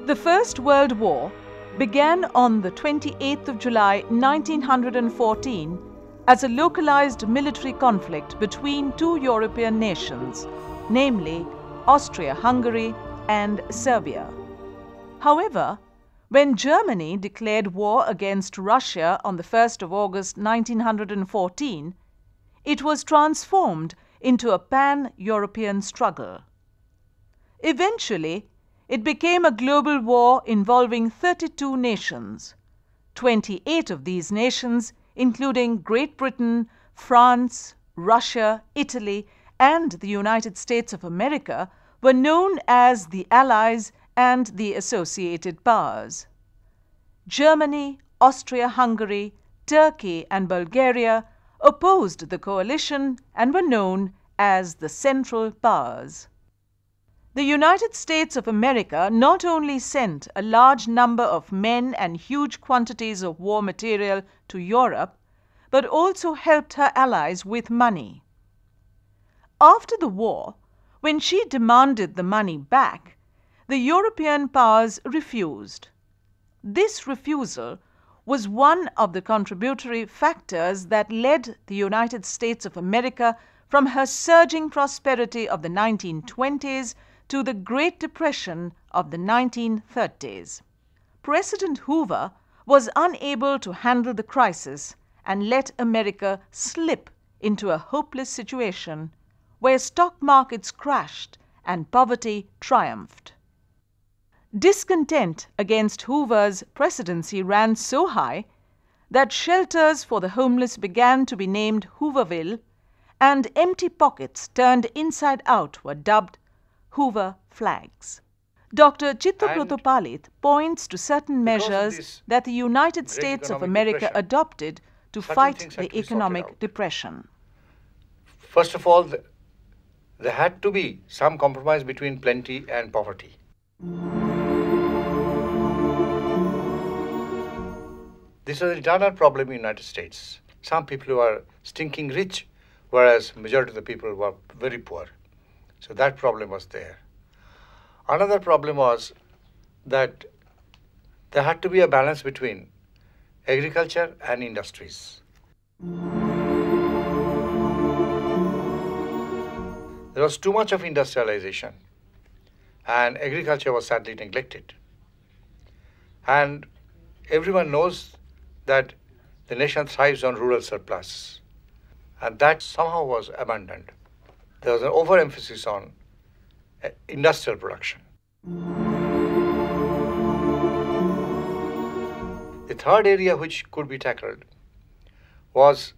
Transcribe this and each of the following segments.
The First World War began on the 28th of July 1914 as a localized military conflict between two European nations, namely Austria-Hungary and Serbia. However, when Germany declared war against Russia on the 1st of August 1914, it was transformed into a pan-European struggle. Eventually, it became a global war involving 32 nations. 28 of these nations, including Great Britain, France, Russia, Italy, and the United States of America, were known as the Allies and the Associated Powers. Germany, Austria-Hungary, Turkey, and Bulgaria opposed the coalition and were known as the Central Powers. The United States of America not only sent a large number of men and huge quantities of war material to Europe, but also helped her allies with money. After the war, when she demanded the money back, the European powers refused. This refusal was one of the contributory factors that led the United States of America from her surging prosperity of the 1920s to the Great Depression of the 1930s. President Hoover was unable to handle the crisis and let America slip into a hopeless situation where stock markets crashed and poverty triumphed. Discontent against Hoover's presidency ran so high that shelters for the homeless began to be named Hooverville, and empty pockets turned inside out were dubbed Hoover flags. Dr. Chittu Prothopalit points to certain measures that the United States of America adopted to fight the economic depression. First of all, there had to be some compromise between plenty and poverty. This is an internal problem in the United States. Some people were stinking rich, whereas majority of the people were very poor. So that problem was there. Another problem was that there had to be a balance between agriculture and industries. There was too much of industrialization, and agriculture was sadly neglected. And everyone knows that the nation thrives on rural surplus, and that somehow was abandoned. There was an overemphasis on industrial production. The third area which could be tackled was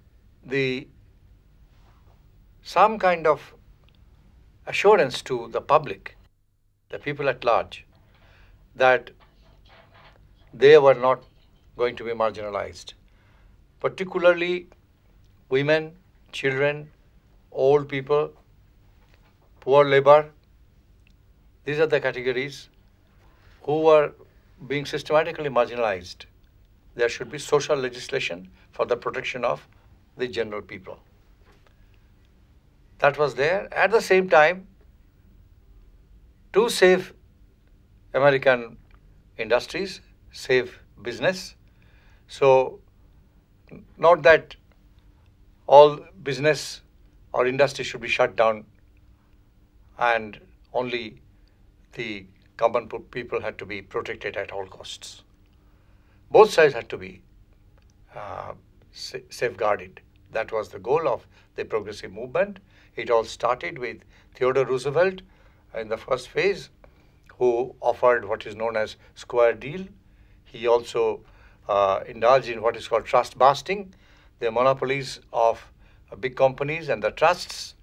some kind of assurance to the public, the people at large, that they were not going to be marginalized, particularly women, children, old people, poor labor. These are the categories who were being systematically marginalized. There should be social legislation for the protection of the general people. That was there. At the same time, to save American industries, save business. So, not that all business or industry should be shut down and only the common people had to be protected at all costs. Both sides had to be safeguarded. That was the goal of the progressive movement. It all started with Theodore Roosevelt in the first phase, who offered what is known as square deal. He also indulged in what is called trust busting, the monopolies of big companies and the trusts,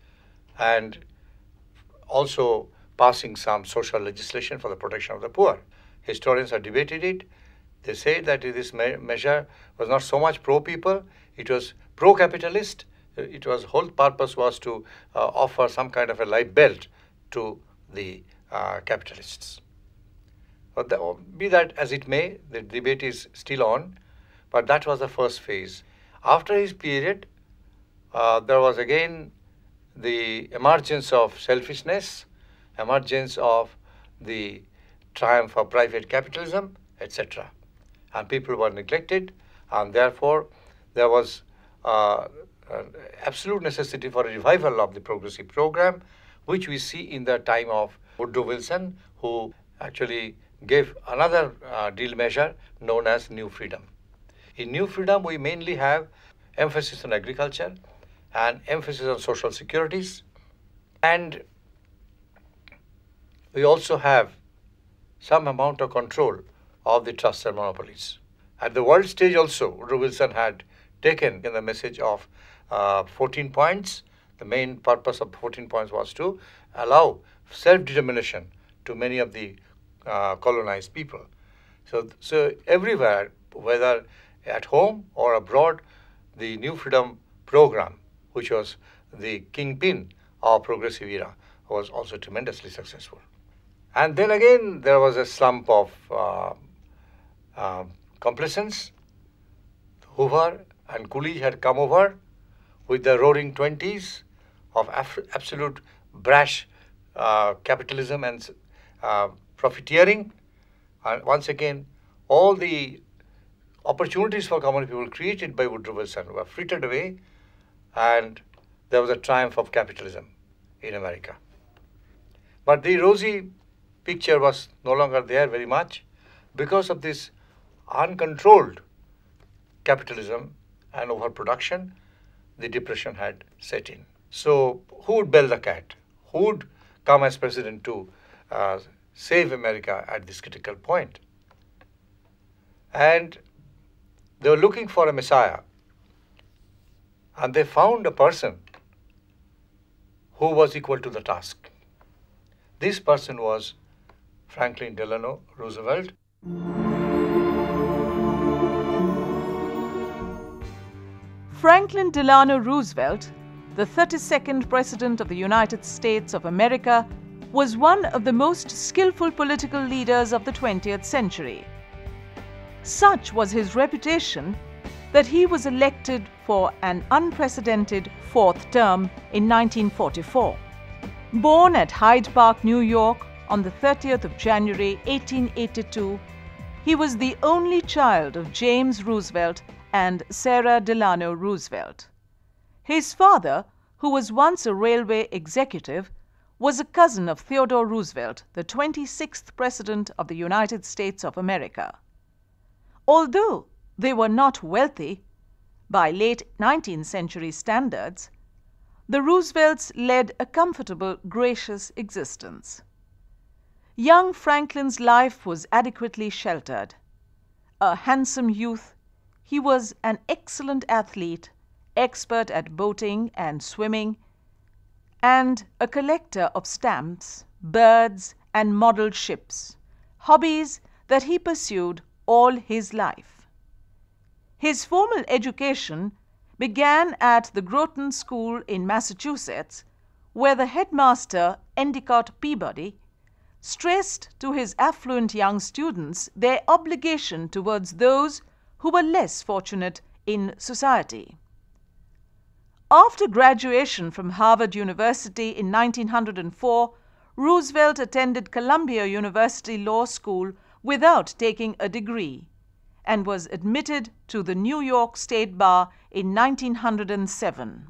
and also passing some social legislation for the protection of the poor. Historians have debated it. They say that this measure was not so much pro-people, it was pro-capitalist. It was whole purpose was to offer some kind of a life belt to the capitalists. But be that as it may, the debate is still on, but that was the first phase. After his period, there was again the emergence of selfishness, emergence of the triumph of private capitalism, etc. And people were neglected, and therefore there was an absolute necessity for a revival of the progressive program, which we see in the time of Woodrow Wilson, who actually gave another deal measure known as New Freedom. In New Freedom, we mainly have emphasis on agriculture and emphasis on social securities, and we also have some amount of control of the trusts and monopolies. At the world stage also, Woodrow Wilson had taken the message of 14 points. The main purpose of 14 points was to allow self-determination to many of the colonized people. So everywhere, whether at home or abroad, the New Freedom program, which was the kingpin of progressive era, was also tremendously successful. And then again, there was a slump of complacence. Hoover and Coolidge had come over with the roaring 20s of absolute brash capitalism and profiteering. And once again, all the opportunities for common people created by Woodrow Wilson were frittered away, and there was a triumph of capitalism in America. But the rosy picture was no longer there very much because of this uncontrolled capitalism and overproduction. The depression had set in. So who would bell the cat? Who would come as president to save America at this critical point? And they were looking for a messiah, and they found a person who was equal to the task. This person was Franklin Delano Roosevelt. Franklin Delano Roosevelt, the 32nd President of the United States of America, was one of the most skillful political leaders of the 20th century. Such was his reputation that he was elected for an unprecedented fourth term in 1944. Born at Hyde Park, New York on the 30th of January 1882, he was the only child of James Roosevelt and Sarah Delano Roosevelt. His father, who was once a railway executive, was a cousin of Theodore Roosevelt, the 26th President of the United States of America. Although they were not wealthy by late 19th century standards, the Roosevelts led a comfortable, gracious existence. Young Franklin's life was adequately sheltered. A handsome youth, he was an excellent athlete, expert at boating and swimming, and a collector of stamps, birds, and model ships, hobbies that he pursued all his life. His formal education began at the Groton School in Massachusetts, where the headmaster, Endicott Peabody, stressed to his affluent young students their obligation towards those who were less fortunate in society. After graduation from Harvard University in 1904, Roosevelt attended Columbia University Law School without taking a degree, and was admitted to the New York State Bar in 1907.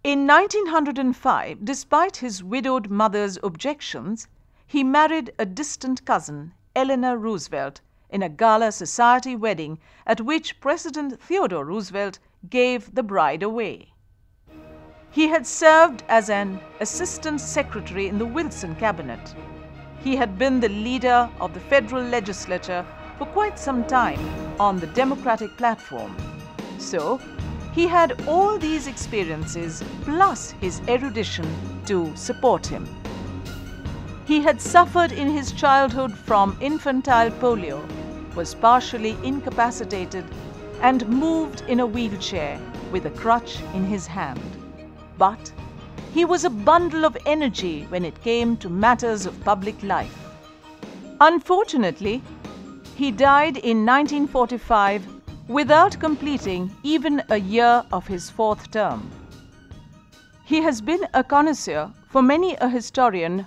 In 1905, despite his widowed mother's objections, he married a distant cousin, Eleanor Roosevelt, in a gala society wedding at which President Theodore Roosevelt gave the bride away. He had served as an assistant secretary in the Wilson cabinet. He had been the leader of the federal legislature for quite some time on the Democratic platform. So, he had all these experiences plus his erudition to support him. He had suffered in his childhood from infantile polio, was partially incapacitated, and moved in a wheelchair with a crutch in his hand. But he was a bundle of energy when it came to matters of public life. Unfortunately, he died in 1945 without completing even a year of his fourth term. He has been a connoisseur for many a historian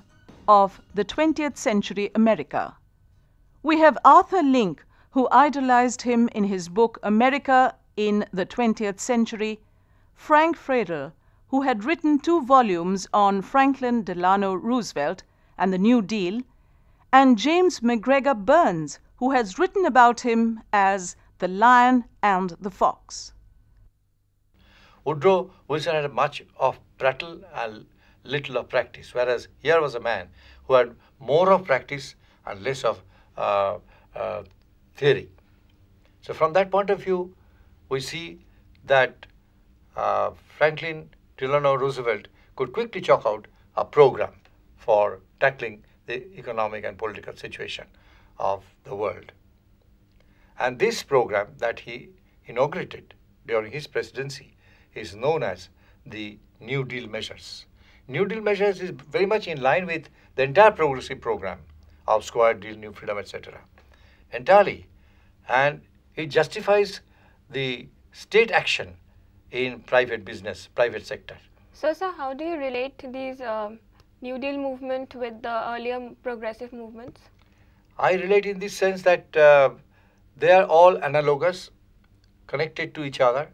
of the 20th century America. We have Arthur Link, who idolized him in his book America in the 20th Century, Frank Fradel, who had written 2 volumes on Franklin Delano Roosevelt and the New Deal, and James McGregor Burns, who has written about him as The Lion and the Fox. Woodrow Wilson had much of prattle and little of practice, whereas here was a man who had more of practice and less of theory. So from that point of view, we see that Franklin Delano Roosevelt could quickly chalk out a program for tackling the economic and political situation of the world. And this program that he inaugurated during his presidency is known as the New Deal measures. New Deal measures is very much in line with the entire progressive program of Square Deal, New Freedom, etc. entirely. And it justifies the state action in private business, private sector. So, sir, how do you relate these New Deal movement with the earlier progressive movements? I relate in this sense that they are all analogous, connected to each other.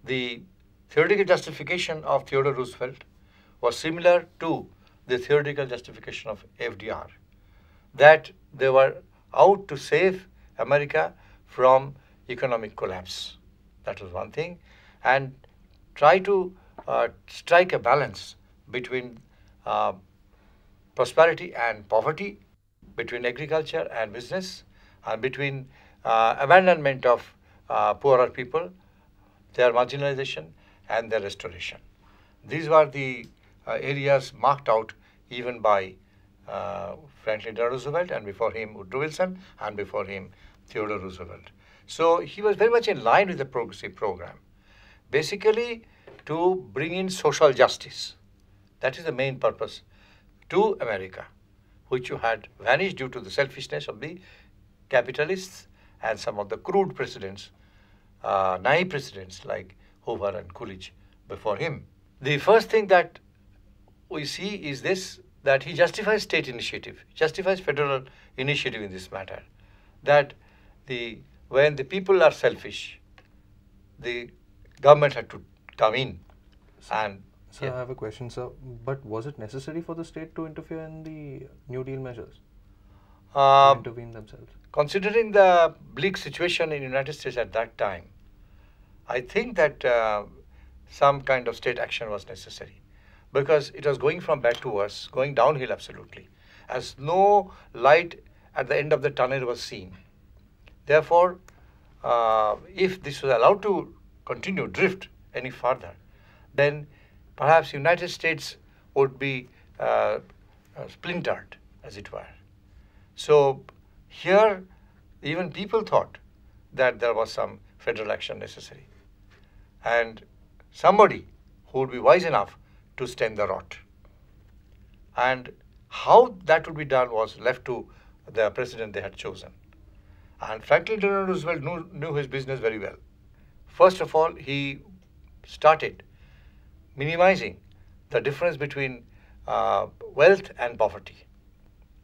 The theoretical justification of Theodore Roosevelt was similar to the theoretical justification of FDR, that they were out to save America from economic collapse. That was one thing. And try to strike a balance between prosperity and poverty, between agriculture and business, and between abandonment of poorer people, their marginalization and their restoration. These were the areas marked out even by Franklin Delano Roosevelt, and before him Woodrow Wilson, and before him Theodore Roosevelt. So he was very much in line with the progressive program, basically to bring in social justice. That is the main purpose to America, which had vanished due to the selfishness of the capitalists and some of the crude presidents, naive presidents like Hoover and Coolidge before him. The first thing that we see is this, that he justifies state initiative, justifies federal initiative in this matter, that when the people are selfish, the government had to come in. And So I have a question, sir. But was it necessary for the state to interfere in the New Deal measures? To intervene themselves? Considering the bleak situation in the United States at that time, I think that some kind of state action was necessary, because it was going from bad to worse, going downhill absolutely, as no light at the end of the tunnel was seen. Therefore, if this was allowed to continue, drift any further, then perhaps United States would be splintered, as it were. So here, even people thought that there was some federal action necessary, and somebody who would be wise enough to stem the rot. And how that would be done was left to the president they had chosen. And Franklin Delano Roosevelt knew his business very well. First of all, he started minimizing the difference between wealth and poverty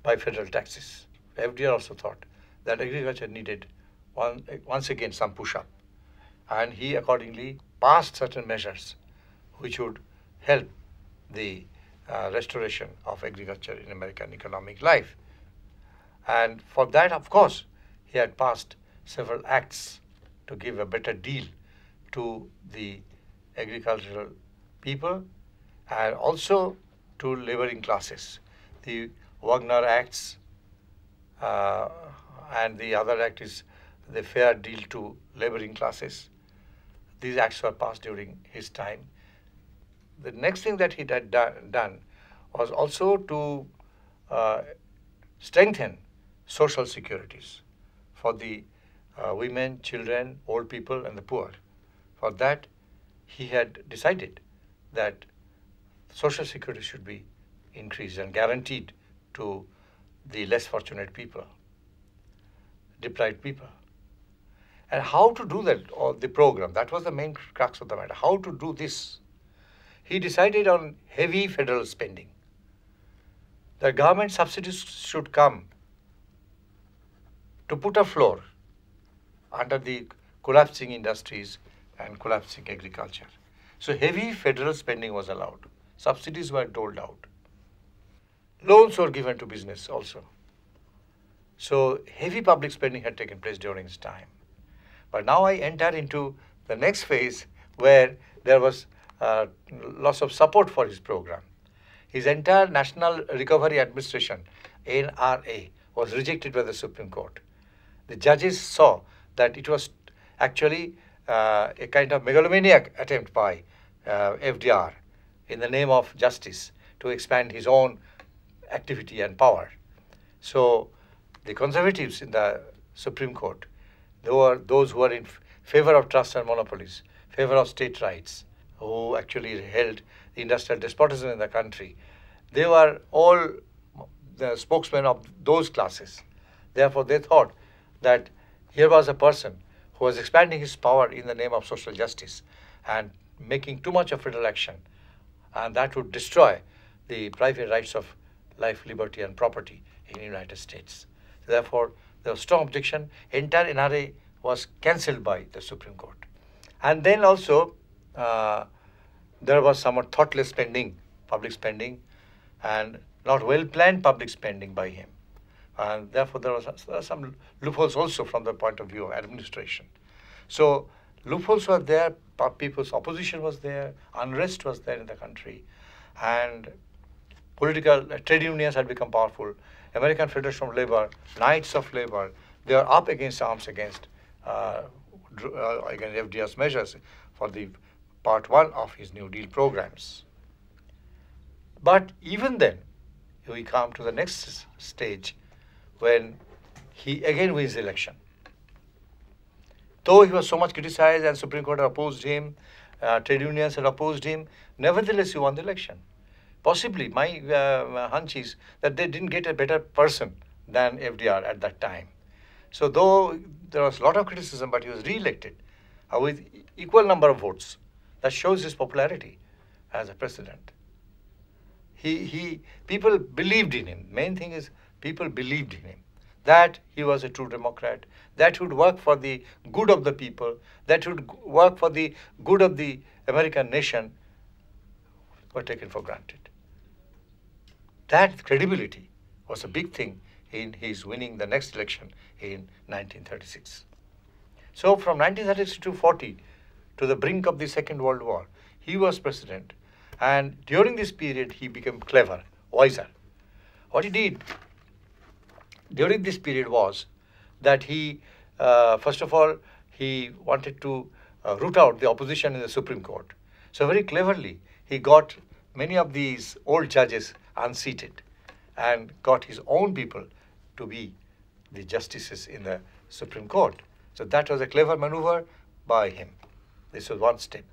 by federal taxes. FDR also thought that agriculture needed once again some push-up, and he accordingly passed certain measures which would help the restoration of agriculture in American economic life. And for that, of course, he had passed several acts to give a better deal to the agricultural people and also to laboring classes. The Wagner Acts and the other act is the Fair Deal to Laboring Classes. These acts were passed during his time. The next thing that he had done was also to strengthen social securities for the women, children, old people, and the poor. For that, he had decided that social security should be increased and guaranteed to the less fortunate people, deprived people. And how to do that, or the program, that was the main crux of the matter. How to do this? He decided on heavy federal spending. that government subsidies should come to put a floor under the collapsing industries and collapsing agriculture. So heavy federal spending was allowed. Subsidies were doled out. Loans were given to business also. So heavy public spending had taken place during this time. But now I enter into the next phase where there was loss of support for his program. His entire National Recovery Administration, NRA, was rejected by the Supreme Court. The judges saw that it was actually a kind of megalomaniac attempt by FDR in the name of justice to expand his own activity and power. So the conservatives in the Supreme Court, they were those who were in favor of trusts and monopolies, favor of state rights, who actually held the industrial despotism in the country. They were all the spokesmen of those classes. Therefore, they thought that here was a person who was expanding his power in the name of social justice and making too much of federal action, and that would destroy the private rights of life, liberty, and property in the United States. Therefore, there was strong objection. Entire NRA was cancelled by the Supreme Court. And then also, there was somewhat thoughtless spending, public spending, and not well-planned public spending by him. And therefore, there were some loopholes also from the point of view of administration. So loopholes were there, people's opposition was there, unrest was there in the country, and political trade unions had become powerful. American Federation of Labor, Knights of Labor, they are up against arms against FDR's measures for the part one of his New Deal programs. But even then, we come to the next stage when he again wins the election. Though he was so much criticized and Supreme Court had opposed him, trade unions had opposed him, nevertheless he won the election. Possibly, my hunch is that they didn't get a better person than FDR at that time. So though there was a lot of criticism, but he was re-elected with equal number of votes. That shows his popularity as a president. People believed in him. Main thing is people believed in him, that he was a true Democrat, that would work for the good of the people, that would work for the good of the American nation, were taken for granted. That credibility was a big thing in his winning the next election in 1936. So from 1936 to 40, to the brink of the Second World War, he was president, and during this period he became clever, wiser. What he did during this period was that he, first of all, he wanted to root out the opposition in the Supreme Court. So very cleverly, he got many of these old judges unseated and got his own people to be the justices in the Supreme Court. So that was a clever maneuver by him. This was one step.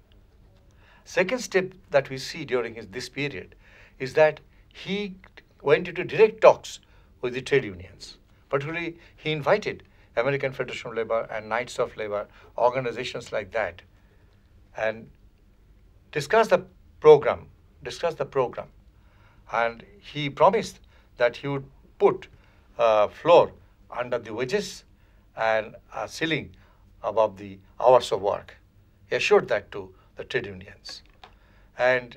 Second step that we see during this period is that he went into direct talks with the trade unions. Particularly, he invited American Federation of Labor and Knights of Labor, organizations like that, and discussed the program. And he promised that he would put a floor under the wages and a ceiling above the hours of work. He assured that to the trade unions. And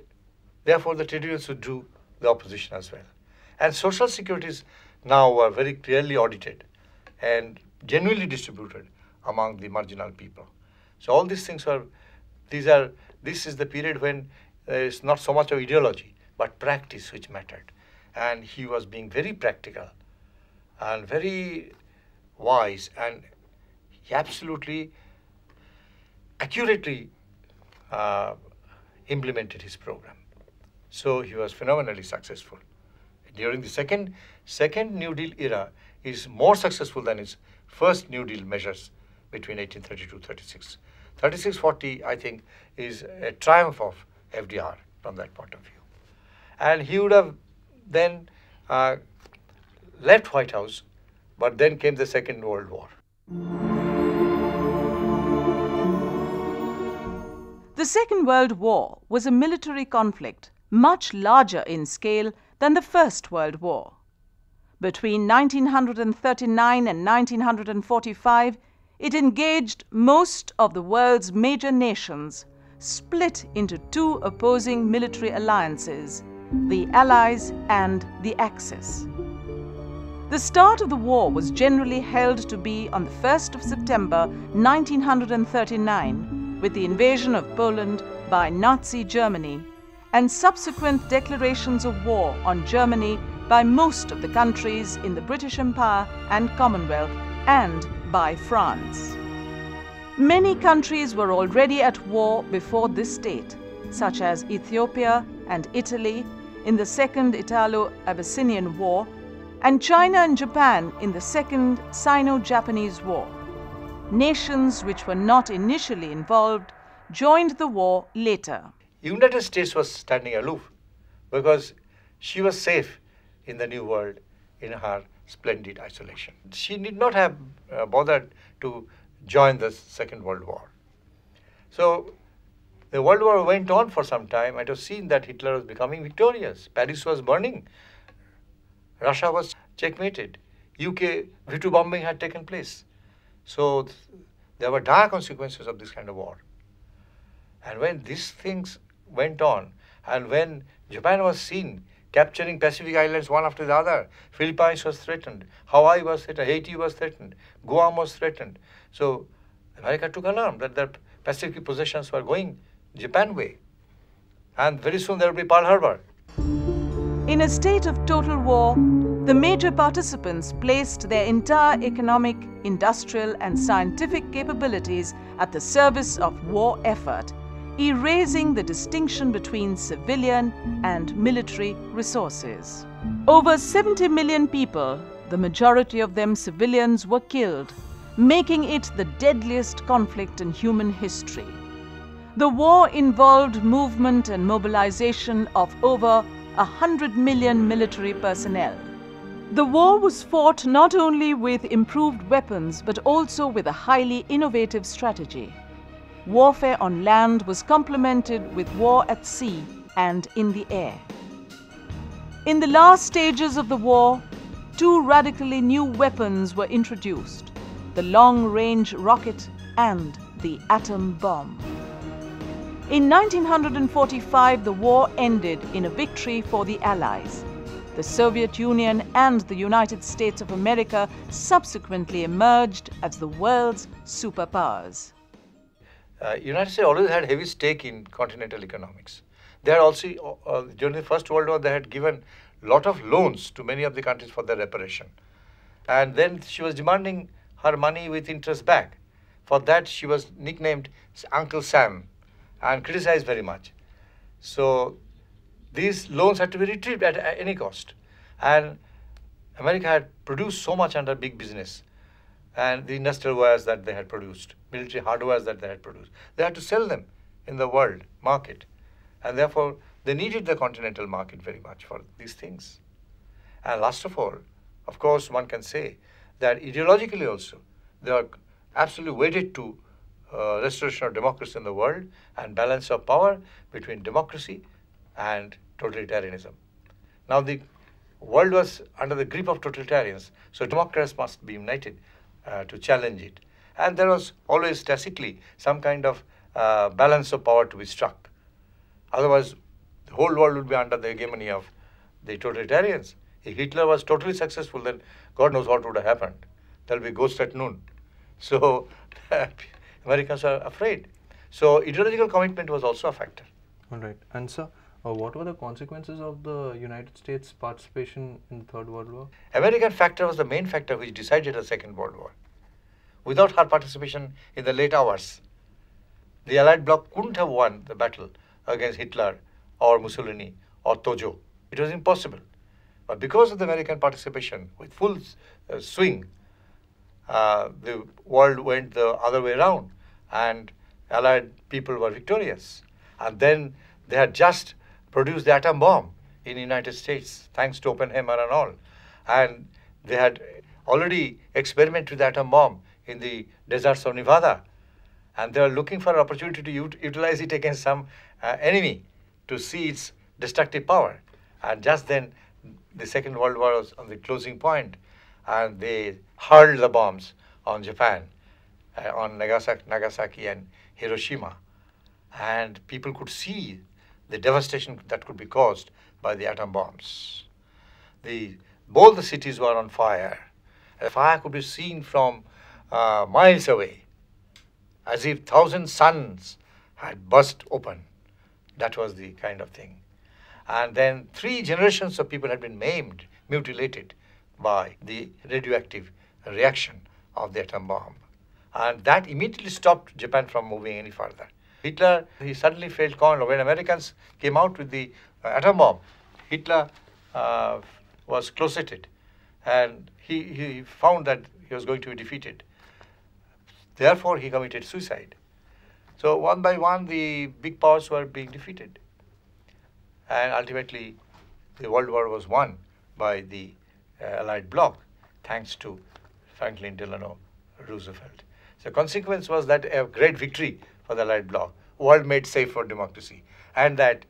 therefore, the trade unions would do the opposition as well. And social securities now were very clearly audited and genuinely distributed among the marginal people. So all these things are, this is the period when there is not so much of ideology, but practice which mattered. And he was being very practical and very wise, and he absolutely accurately implemented his program. So he was phenomenally successful. During the second New Deal era is more successful than his first New Deal measures between 1832-36. 36-40, I think, is a triumph of FDR from that point of view. And he would have then left White House, but then came the Second World War. The Second World War was a military conflict much larger in scale than the First World War. Between 1939 and 1945, it engaged most of the world's major nations, split into two opposing military alliances, the Allies and the Axis. The start of the war was generally held to be on the 1st of September 1939, with the invasion of Poland by Nazi Germany and subsequent declarations of war on Germany by most of the countries in the British Empire and Commonwealth and by France. Many countries were already at war before this date, such as Ethiopia and Italy in the Second Italo-Abyssinian War, and China and Japan in the Second Sino-Japanese War. Nations which were not initially involved joined the war later. United States was standing aloof because she was safe in the New World in her splendid isolation. She need not have bothered to join the Second World War. So the World War went on for some time, and it was seen that Hitler was becoming victorious. Paris was burning. Russia was checkmated. UK V2 bombing had taken place. So there were dire consequences of this kind of war. And when these things went on, and when Japan was seen capturing Pacific islands one after the other, Philippines was threatened, Hawaii was threatened, Haiti was threatened, Guam was threatened. So America took alarm that their Pacific possessions were going Japan way. And very soon there will be Pearl Harbor. In a state of total war, the major participants placed their entire economic, industrial, and scientific capabilities at the service of war effort, erasing the distinction between civilian and military resources. Over 70 million people, the majority of them civilians, were killed, making it the deadliest conflict in human history. The war involved movement and mobilization of over 100 million military personnel. The war was fought not only with improved weapons but also with a highly innovative strategy. Warfare on land was complemented with war at sea and in the air. In the last stages of the war, two radically new weapons were introduced: the long-range rocket and the atom bomb. In 1945, the war ended in a victory for the Allies. The Soviet Union and the United States of America subsequently emerged as the world's superpowers. United States always had heavy stake in continental economics. They had also, during the First World War, they had given a lot of loans to many of the countries for their reparation. And then she was demanding her money with interest back. For that, she was nicknamed Uncle Sam and criticized very much. So these loans had to be retrieved at any cost. And America had produced so much under big business and the industrial wares that they had produced, military hardwares that they had produced. They had to sell them in the world market. And therefore, they needed the continental market very much for these things. And last of all, of course, one can say that ideologically also, they are absolutely wedded to restoration of democracy in the world and balance of power between democracy and totalitarianism. Now the world was under the grip of totalitarians, so democrats must be united to challenge it. And there was always tacitly some kind of balance of power to be struck. Otherwise, the whole world would be under the hegemony of the totalitarians. If Hitler was totally successful, then God knows what would have happened. There will be ghosts at noon. So Americans are afraid. So ideological commitment was also a factor. All right. And sir, what were the consequences of the United States' participation in the Third World War? American factor was the main factor which decided the Second World War. Without her participation in the late hours, the Allied bloc couldn't have won the battle against Hitler or Mussolini or Tojo. It was impossible. But because of the American participation with full swing, the world went the other way around and Allied people were victorious. And then they had just produced the atom bomb in the United States, thanks to Oppenheimer and all. And they had already experimented with the atom bomb in the deserts of Nevada. And they were looking for an opportunity to utilize it against some enemy to see its destructive power. And just then the Second World War was on the closing point, and they hurled the bombs on Japan, on Nagasaki and Hiroshima. And people could see the devastation that could be caused by the atom bombs. Both the cities were on fire. The fire could be seen from miles away, as if 1,000 suns had burst open. That was the kind of thing. And then 3 generations of people had been maimed, mutilated by the radioactive reaction of the atom bomb. And that immediately stopped Japan from moving any further. Hitler, he suddenly felt cornered. When Americans came out with the atom bomb, Hitler was closeted, and he found that he was going to be defeated. Therefore, he committed suicide. So one by one, the big powers were being defeated. And ultimately, the World War was won by the Allied bloc, thanks to Franklin Delano Roosevelt. The consequence was that a great victory for the Allied bloc, world made safe for democracy, and that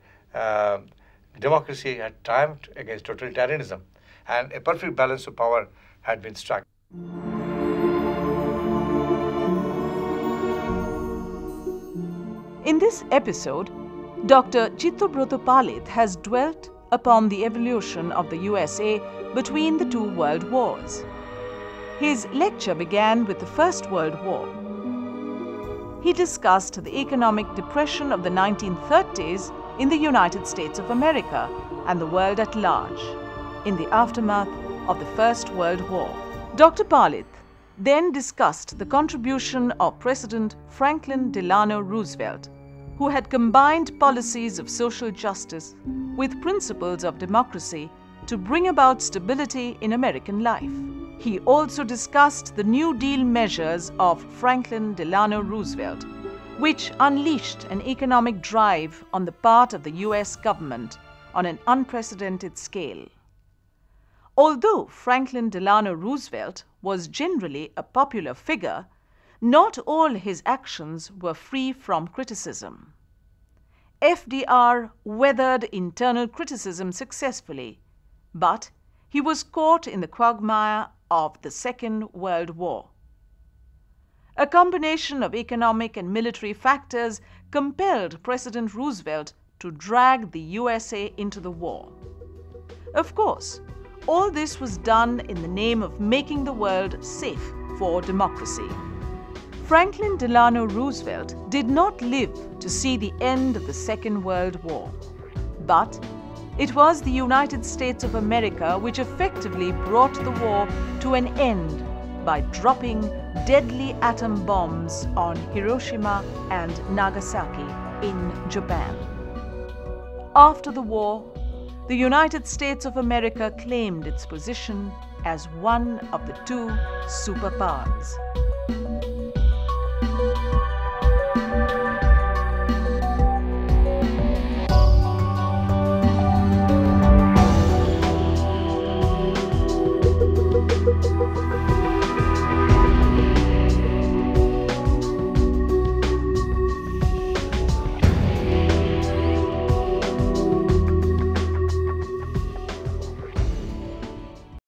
democracy had triumphed against totalitarianism, and a perfect balance of power had been struck. In this episode, Dr. Chittobroto Palith has dwelt upon the evolution of the USA between the 2 world wars. His lecture began with the First World War. He discussed the economic depression of the 1930s in the United States of America and the world at large in the aftermath of the First World War. Dr. Palith then discussed the contribution of President Franklin Delano Roosevelt, who had combined policies of social justice with principles of democracy to bring about stability in American life. He also discussed the New Deal measures of Franklin Delano Roosevelt, which unleashed an economic drive on the part of the US government on an unprecedented scale. Although Franklin Delano Roosevelt was generally a popular figure, not all his actions were free from criticism. FDR weathered internal criticism successfully, but he was caught in the quagmire of the Second World War. A combination of economic and military factors compelled President Roosevelt to drag the USA into the war. Of course, all this was done in the name of making the world safe for democracy. Franklin Delano Roosevelt did not live to see the end of the Second World War, but it was the United States of America which effectively brought the war to an end by dropping deadly atom bombs on Hiroshima and Nagasaki in Japan. After the war, the United States of America claimed its position as one of the 2 superpowers.